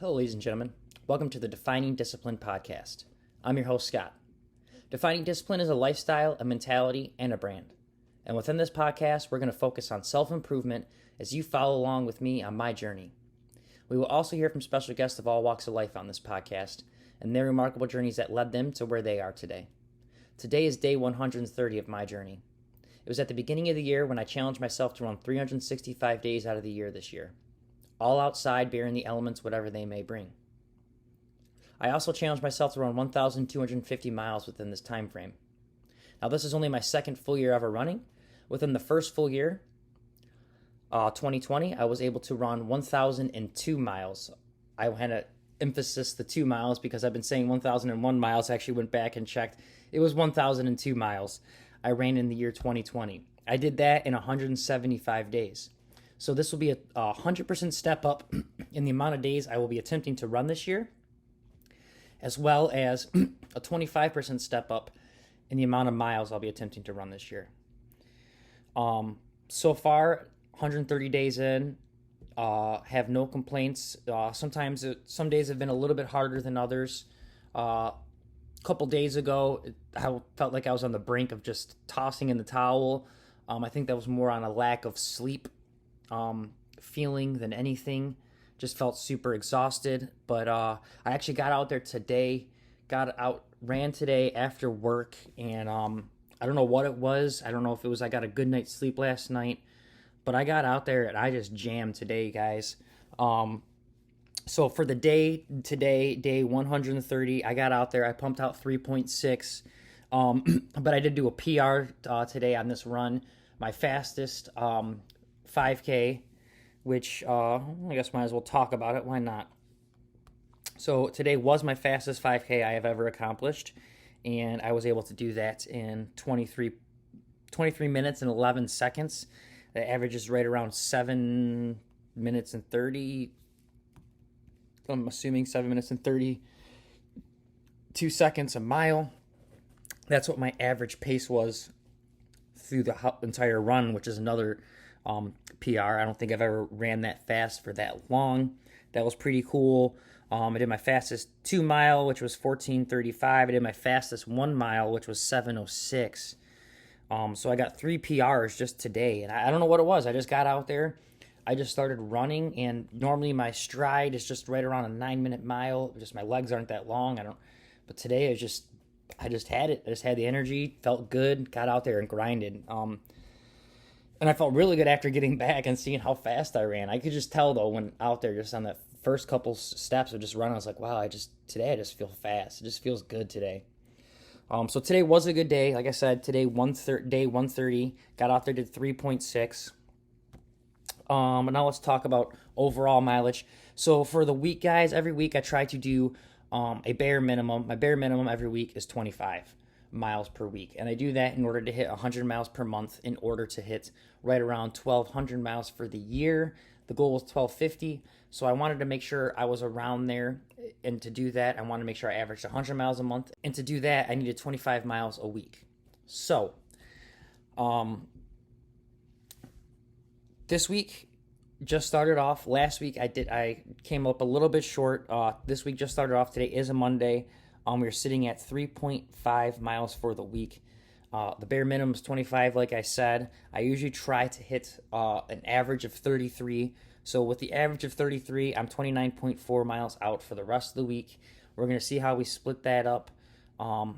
Hello, ladies and gentlemen. Welcome to the Defining Discipline podcast. I'm your host, Scott. Defining discipline is a lifestyle, a mentality, and a brand. And within this podcast, we're going to focus on self-improvement as you follow along with me on my journey. We will also hear from special guests of all walks of life on this podcast and their remarkable journeys that led them to where they are today. Today is day 130 of my journey. It was at the beginning of the year when I challenged myself to run 365 days out of the year this year, all outside, bearing the elements, whatever they may bring. I also challenged myself to run 1,250 miles within this time frame. Now, this is only my second full year ever running. Within the first full year, 2020, I was able to run 1,002 miles. I had to emphasis the 2 miles because I've been saying 1,001 miles. I actually went back and checked. It was 1,002 miles I ran in the year 2020. I did that in 175 days. So this will be a 100% step up in the amount of days I will be attempting to run this year, as well as a 25% step up in the amount of miles I'll be attempting to run this year. So far, 130 days in, have no complaints. Some days have been a little bit harder than others. A couple days ago, I felt like I was on the brink of just tossing in the towel. I think that was more on a lack of sleep feeling than anything. Just felt super exhausted, but I actually got out there today, ran today after work, and I don't know what it was. I don't know if it was I got a good night's sleep last night, but I got out there and I just jammed today, guys. So for the day today, day 130, I got out there, I pumped out 3.6, but I did do a PR today on this run, my fastest 5K, which I guess might as well talk about it. Why not? So today was my fastest 5K I have ever accomplished, and I was able to do that in 23 minutes and 11 seconds. The average is right around 7 minutes and 30. I'm assuming 7 minutes and 32 seconds a mile. That's what my average pace was through the entire run, which is another PR. I don't think I've ever ran that fast for that long. That was pretty cool. I did my fastest 2 mile, which was 14:35. I did my fastest 1 mile, which was 7:06. So I got 3 PRs just today, and I don't know what it was. I just got out there. I just started running, and normally my stride is just right around a 9-minute mile. Just my legs aren't that long. But today I just had it. I just had the energy, felt good, got out there and grinded. And I felt really good after getting back and seeing how fast I ran. I could just tell, though, when out there, just on that first couple steps of just running, I was like, wow, today I just feel fast. It just feels good today. So today was a good day. Like I said, today, day 130, got out there, did 3.6. And now let's talk about overall mileage. So for the week, guys, every week I try to do a bare minimum. My bare minimum every week is 25 miles per week, and I do that in order to hit 100 miles per month, in order to hit right around 1,200 miles for the year. The goal was 1,250, so I wanted to make sure I was around there, and to do that, I wanted to make sure I averaged 100 miles a month, and to do that, I needed 25 miles a week. So, this week just started off. Last week I came up a little bit short. This week just started off. Today is a Monday. We're sitting at 3.5 miles for the week. The bare minimum is 25, like I said. I usually try to hit an average of 33. So with the average of 33, I'm 29.4 miles out for the rest of the week. We're going to see how we split that up. And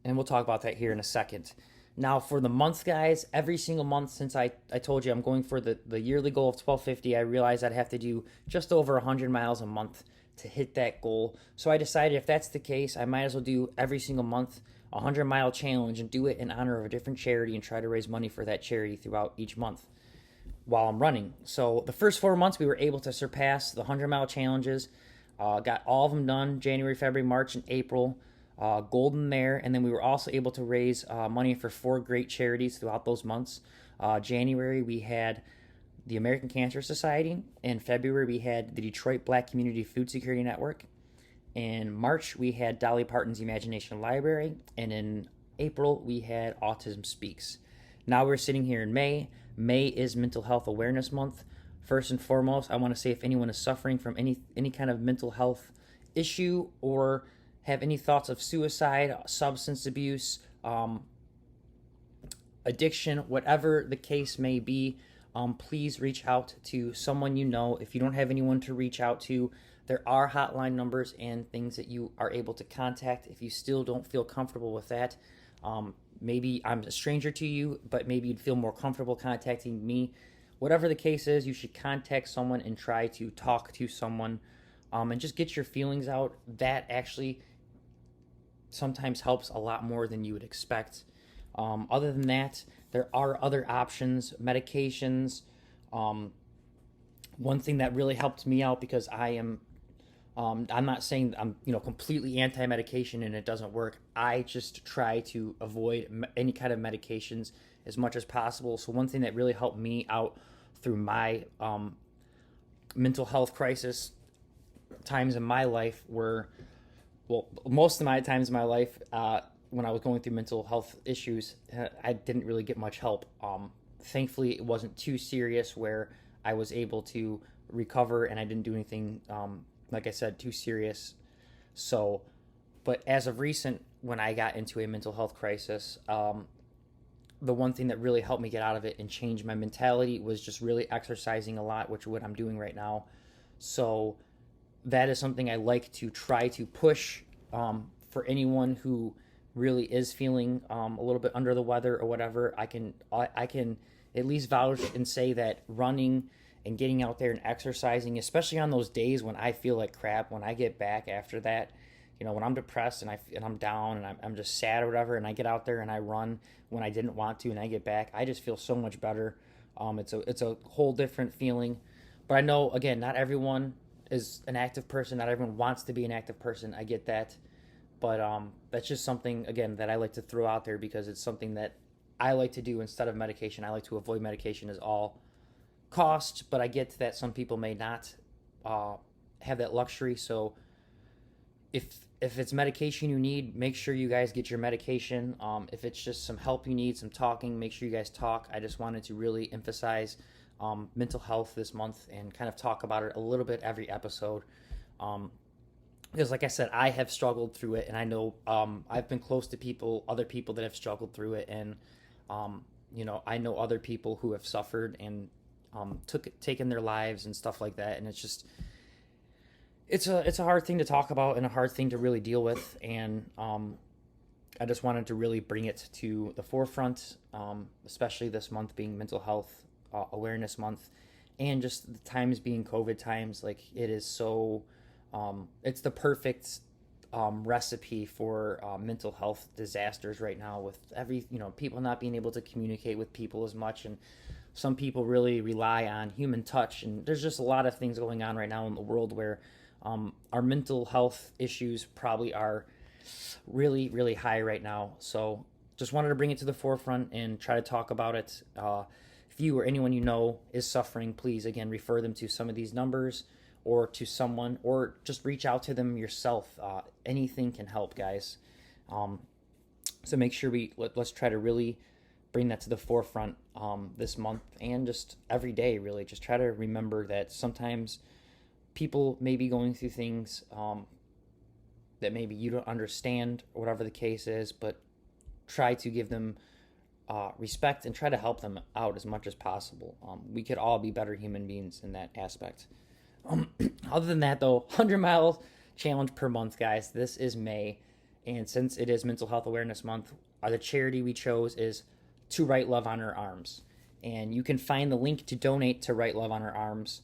we'll talk about that here in a second. Now for the month, guys, every single month since I told you I'm going for the yearly goal of 1,250, I realized I'd have to do just over 100 miles a month to hit that goal. So I decided if that's the case, I might as well do every single month a 100-mile challenge and do it in honor of a different charity and try to raise money for that charity throughout each month while I'm running. So the first 4 months we were able to surpass the 100-mile challenges. Got all of them done, January, February, March, and April. Golden there. And then we were also able to raise money for 4 great charities throughout those months. January we had the American Cancer Society. In February, we had the Detroit Black Community Food Security Network. In March, we had Dolly Parton's Imagination Library. And in April, we had Autism Speaks. Now we're sitting here in May. May is Mental Health Awareness Month First and foremost, I want to say if anyone is suffering from any kind of mental health issue or have any thoughts of suicide, substance abuse, addiction, whatever the case may be, please reach out to someone you know. If you don't have anyone to reach out to, there are hotline numbers and things that you are able to contact. If you still don't feel comfortable with that, maybe I'm a stranger to you, but maybe you'd feel more comfortable contacting me. Whatever the case is, you should contact someone and try to talk to someone, and just get your feelings out. That actually sometimes helps a lot more than you would expect. Other than that, there are other options, medications. One thing that really helped me out, because I'm not saying I'm completely anti-medication and it doesn't work. I just try to avoid any kind of medications as much as possible. So one thing that really helped me out through my mental health crisis times in my life were, well, most of my times in my life, when I was going through mental health issues, I didn't really get much help. Thankfully, it wasn't too serious where I was able to recover, and I didn't do anything, like I said, too serious. So, but as of recent, when I got into a mental health crisis, the one thing that really helped me get out of it and change my mentality was just really exercising a lot, which is what I'm doing right now. So that is something I like to try to push for anyone who really is feeling a little bit under the weather or whatever. I can at least vouch and say that running and getting out there and exercising, especially on those days when I feel like crap, when I get back after that, when I'm depressed and I'm down and I'm just sad or whatever, and I get out there and I run when I didn't want to, and I get back, I just feel so much better. It's a whole different feeling. But I know, again, not everyone is an active person. Not everyone wants to be an active person. I get that. But that's just something, again, that I like to throw out there because it's something that I like to do instead of medication. I like to avoid medication at all costs, but I get that some people may not have that luxury. So if it's medication you need, make sure you guys get your medication. If it's just some help you need, some talking, make sure you guys talk. I just wanted to really emphasize mental health this month and kind of talk about it a little bit every episode. Because like I said, I have struggled through it, and I know I've been close to other people that have struggled through it, and I know other people who have suffered and taken their lives and stuff like that, and it's a hard thing to talk about and a hard thing to really deal with, and I just wanted to really bring it to the forefront, especially this month being Mental Health Awareness Month, and just the times being COVID times. Like, it is so it's the perfect recipe for mental health disasters right now, with people not being able to communicate with people as much, and some people really rely on human touch, and there's just a lot of things going on right now in the world where our mental health issues probably are really, really high right now. So just wanted to bring it to the forefront and try to talk about it. If you or anyone you know is suffering, please, again, refer them to some of these numbers or to someone, or just reach out to them yourself. Anything can help, guys. So make sure let's try to really bring that to the forefront this month, and just every day, really. Just try to remember that sometimes people may be going through things that maybe you don't understand, or whatever the case is, but try to give them respect and try to help them out as much as possible. We could all be better human beings in that aspect. Other than that, though, 100-mile challenge per month, guys. This is May, and since it is Mental Health Awareness Month, the charity we chose is To Write Love on Our Arms, and you can find the link to donate to Write Love on Our Arms,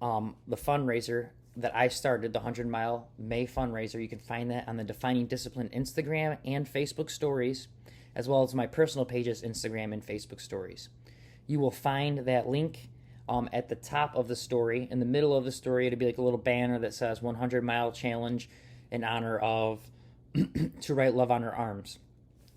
the fundraiser that I started, the 100-mile May fundraiser. You can find that on the Defining Discipline Instagram and Facebook stories, as well as my personal pages, Instagram and Facebook stories. You will find that link at the top of the story. In the middle of the story, it'll be like a little banner that says 100-mile challenge in honor of To Write Love on Our Arms.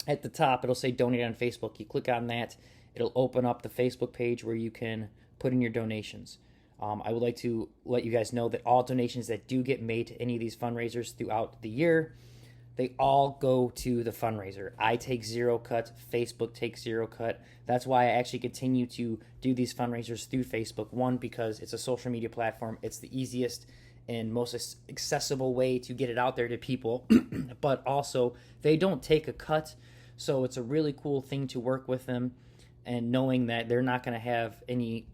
At the top, it'll say donate on Facebook. You click on that, it'll open up the Facebook page where you can put in your donations. I would like to let you guys know that all donations that do get made to any of these fundraisers throughout the year they all go to the fundraiser. I take zero cut. Facebook takes zero cut. That's why I actually continue to do these fundraisers through Facebook. One, because it's a social media platform. It's the easiest and most accessible way to get it out there to people. But also, they don't take a cut. So it's a really cool thing to work with them, and knowing that they're not going to have any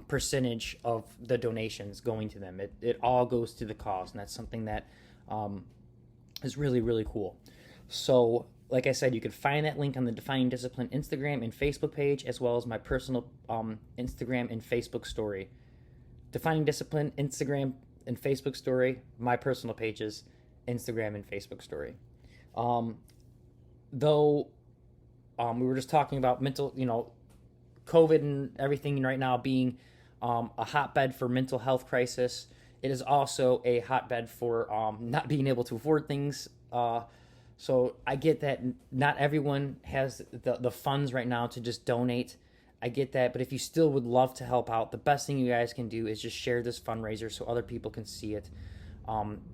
percentage of the donations going to them. It all goes to the cause, and that's something that is really, really cool. So, like I said, you can find that link on the Defining Discipline Instagram and Facebook page, as well as my personal Instagram and Facebook story. Defining Discipline, Instagram and Facebook story, my personal pages, Instagram and Facebook story. Though we were just talking about mental, COVID and everything right now being a hotbed for mental health crisis, it is also a hotbed for not being able to afford things. So I get that not everyone has the funds right now to just donate. I get that, but if you still would love to help out, the best thing you guys can do is just share this fundraiser so other people can see it.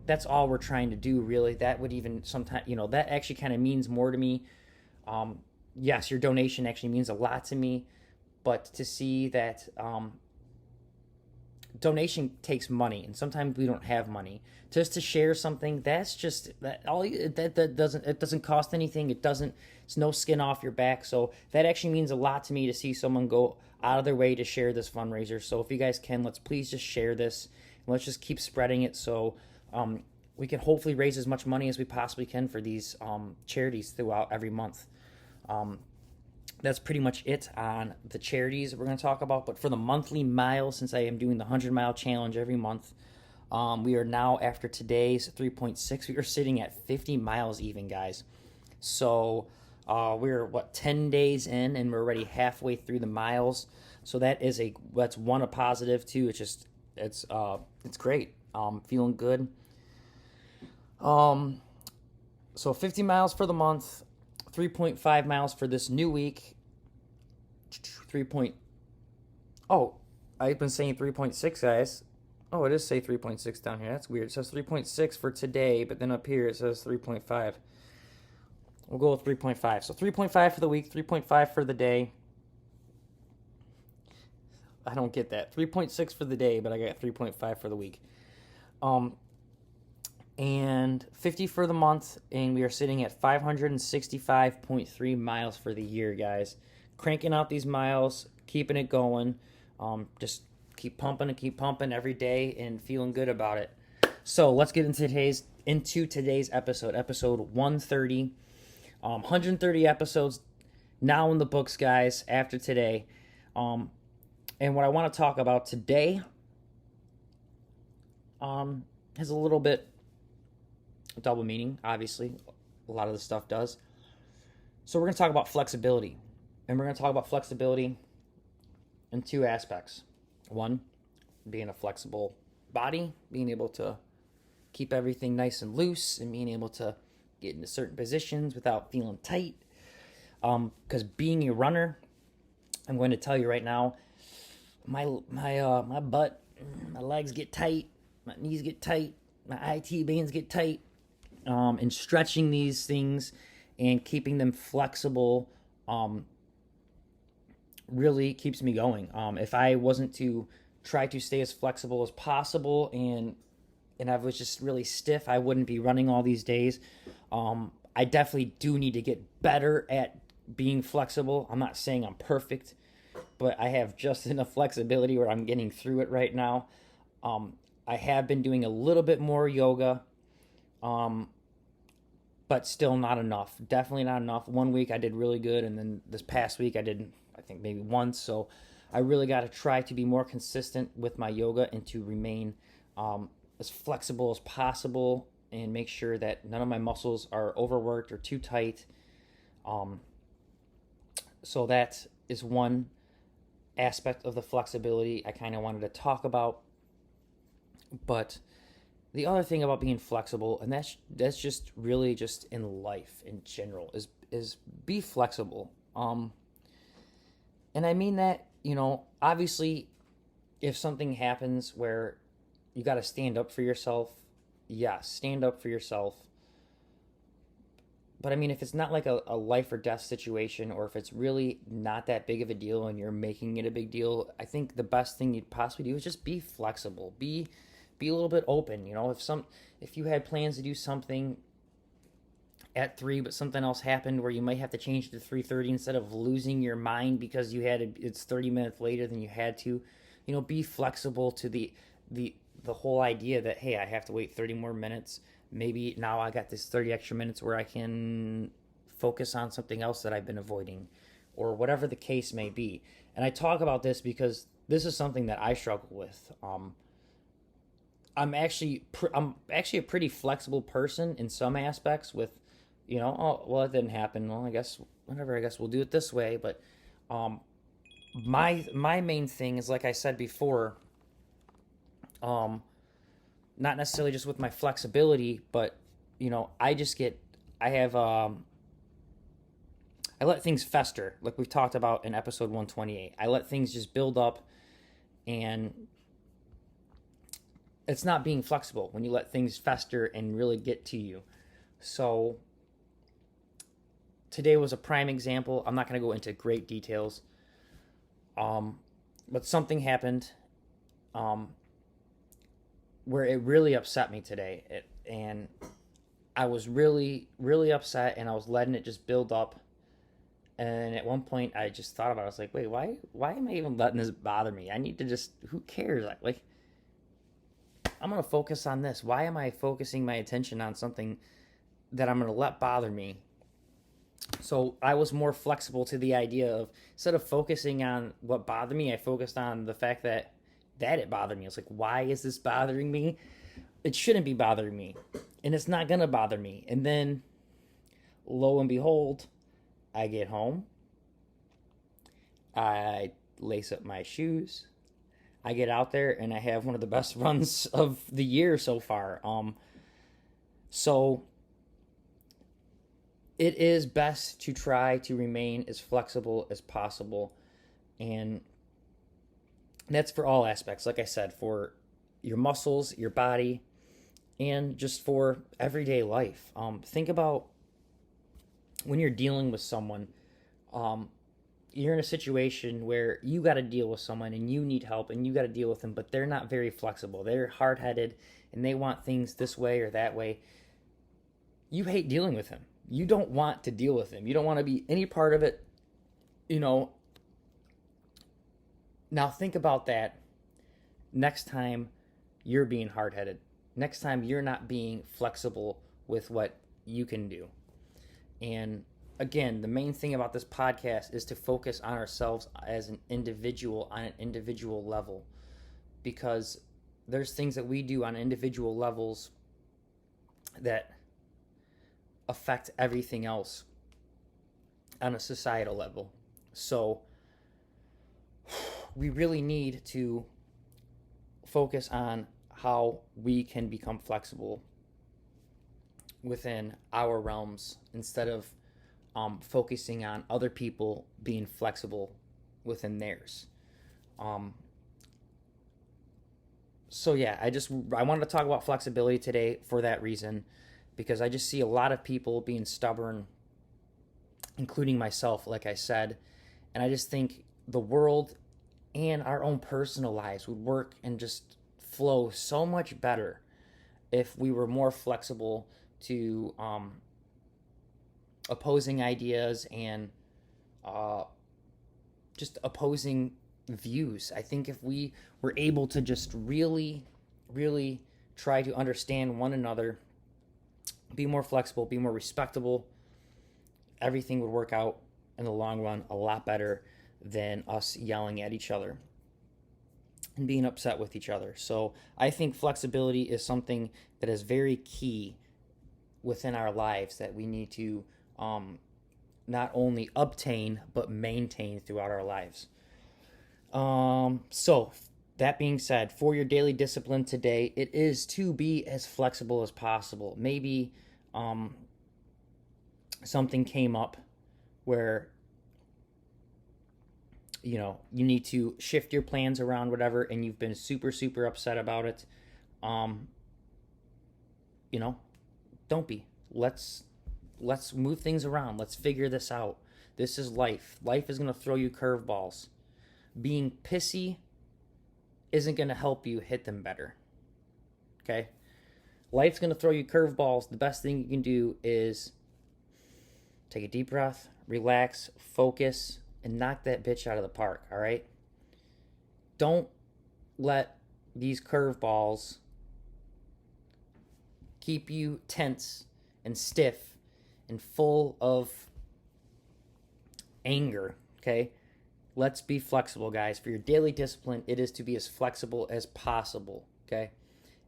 That's all we're trying to do, really. That would even sometimes, that actually kind of means more to me. Yes, your donation actually means a lot to me, but to see that donation takes money, and sometimes we don't have money. Just to share something, that's just that doesn't cost anything. It's no skin off your back. So that actually means a lot to me to see someone go out of their way to share this fundraiser. So if you guys can, let's please just share this, and let's just keep spreading it so we can hopefully raise as much money as we possibly can for these charities throughout every month. That's pretty much it on the charities we're going to talk about. But for the monthly mile, since I am doing the 100-mile challenge every month, we are now, after today's 3.6, we are sitting at 50 miles even, guys. So we're, 10 days in, and we're already halfway through the miles. So that's a positive, too. It's great. Feeling good. So 50 miles for the month, 3.5 miles for this new week. I've been saying 3.6, guys. Oh, it does say 3.6 down here. That's weird. It says 3.6 for today, but then up here it says 3.5. We'll go with 3.5. So 3.5 for the week, 3.5 for the day. I don't get that. 3.6 for the day, but I got 3.5 for the week. And 50 for the month, and we are sitting at 565.3 miles for the year, guys. Cranking out these miles, keeping it going. Just keep pumping every day, and feeling good about it. So let's get into today's episode 130. 130 episodes now in the books, guys, after today. And what I want to talk about today has a little bit double meaning, obviously. A lot of the stuff does. So we're going to talk about flexibility. And we're going to talk about flexibility in two aspects. One, being a flexible body, being able to keep everything nice and loose, and being able to get into certain positions without feeling tight. Because being a runner, I'm going to tell you right now, my butt, my legs get tight, my knees get tight, my IT bands get tight. And stretching these things and keeping them flexible really keeps me going. If I wasn't to try to stay as flexible as possible and I was just really stiff, I wouldn't be running all these days. I definitely do need to get better at being flexible. I'm not saying I'm perfect, but I have just enough flexibility where I'm getting through it right now. I have been doing a little bit more yoga, but still not enough. Definitely not enough. 1 week I did really good, and then this past week I did, I think, maybe once. So I really got to try to be more consistent with my yoga and to remain as flexible as possible and make sure that none of my muscles are overworked or too tight. So that is one aspect of the flexibility I kind of wanted to talk about. But the other thing about being flexible, and that's just really just in life in general, is be flexible. And I mean that, obviously, if something happens where you got to stand up for yourself, yes, stand up for yourself. But I mean, if it's not like a life or death situation, or if it's really not that big of a deal and you're making it a big deal, I think the best thing you'd possibly do is just be flexible. Be a little bit open. If you had plans to do something at 3, but something else happened where you might have to change it to 3:30 instead of losing your mind because it's 30 minutes later than you had to. Be flexible to the the whole idea that, hey, I have to wait 30 more minutes. Maybe now I got this 30 extra minutes where I can focus on something else that I've been avoiding, or whatever the case may be. And I talk about this because this is something that I struggle with. I'm actually a pretty flexible person in some aspects. With, oh well, it didn't happen. Well, I guess whatever. I guess we'll do it this way. But um, my main thing is, like I said before, um, not necessarily just with my flexibility, but I have I let things fester, like we've talked about in episode 128. I let things just build up, and it's not being flexible when you let things fester and really get to you. So today was a prime example. I'm not going to go into great details, but something happened um, where it really upset me today, and I was really, really upset, and I was letting it just build up. And at one point, I just thought about it. I was like, wait, why am I even letting this bother me? I need to just, who cares? Like, I'm going to focus on this. Why am I focusing my attention on something that I'm going to let bother me? So I was more flexible to the idea of, instead of focusing on what bothered me, I focused on the fact that it bothered me. I was like, why is this bothering me? It shouldn't be bothering me, and it's not going to bother me. And then, lo and behold, I get home, I lace up my shoes, I get out there, and I have one of the best runs of the year so far. So it is best to try to remain as flexible as possible, and that's for all aspects. Like I said, for your muscles, your body, and just for everyday life. Think about when you're dealing with someone. You're in a situation where you got to deal with someone and you need help and you got to deal with them, but they're not very flexible. They're hard-headed and they want things this way or that way. You hate dealing with him. You don't want to deal with him. You don't want to be any part of it. Now think about that next time you're being hard-headed. Next time you're not being flexible with what you can do. And again, the main thing about this podcast is to focus on ourselves as an individual, on an individual level, because there's things that we do on individual levels that affect everything else on a societal level. So we really need to focus on how we can become flexible within our realms, instead of focusing on other people being flexible within theirs. So yeah, I wanted to talk about flexibility today for that reason, because I just see a lot of people being stubborn, including myself, like I said, and I just think the world and our own personal lives would work and just flow so much better if we were more flexible to opposing ideas and just opposing views. I think if we were able to just really, really try to understand one another, be more flexible, be more respectable, everything would work out in the long run a lot better than us yelling at each other and being upset with each other. So I think flexibility is something that is very key within our lives, that we need to not only obtain but maintain throughout our lives. So that being said, for your daily discipline today, it is to be as flexible as possible. Maybe something came up where you need to shift your plans around, whatever, and you've been super, super upset about it. Don't be. Let's let's move things around. Let's figure this out. This is life. Life is going to throw you curveballs. Being pissy isn't going to help you hit them better. Okay? Life's going to throw you curveballs. The best thing you can do is take a deep breath, relax, focus, and knock that bitch out of the park, all right? Don't let these curveballs keep you tense and stiff and full of anger, okay? Let's be flexible, guys. For your daily discipline, it is to be as flexible as possible, okay?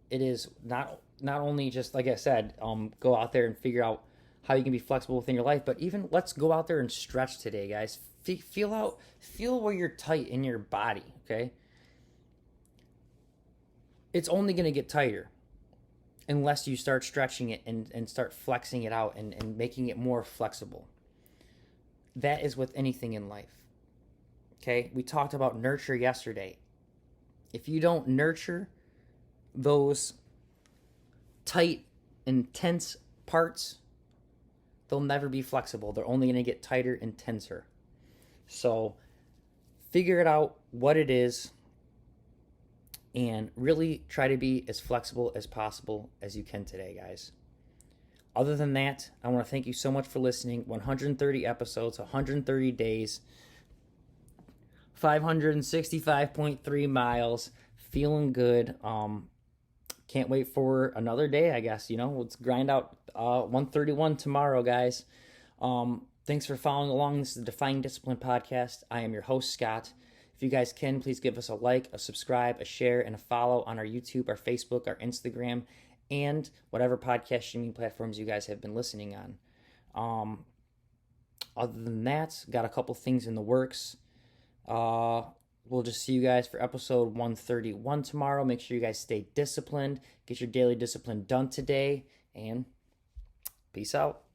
It is not only just, like I said, go out there and figure out how you can be flexible within your life, but even let's go out there and stretch today, guys. Feel where you're tight in your body, okay? It's only going to get tighter unless you start stretching it and start flexing it out and making it more flexible. That is with anything in life. Okay? We talked about nurture yesterday. If you don't nurture those tight, intense parts, they'll never be flexible. They're only going to get tighter and tenser. So figure it out what it is and really try to be as flexible as possible as you can today, guys. Other than that, I want to thank you so much for listening. 130 episodes, 130 days, 565.3 miles, feeling good. Can't wait for another day, I guess. Let's grind out 131 tomorrow, guys. Thanks for following along. This is the Defying Discipline podcast. I am your host, Scott. If you guys can, please give us a like, a subscribe, a share, and a follow on our YouTube, our Facebook, our Instagram, and whatever podcast streaming platforms you guys have been listening on. Other than that, got a couple things in the works. We'll just see you guys for episode 131 tomorrow. Make sure you guys stay disciplined. Get your daily discipline done today. And peace out.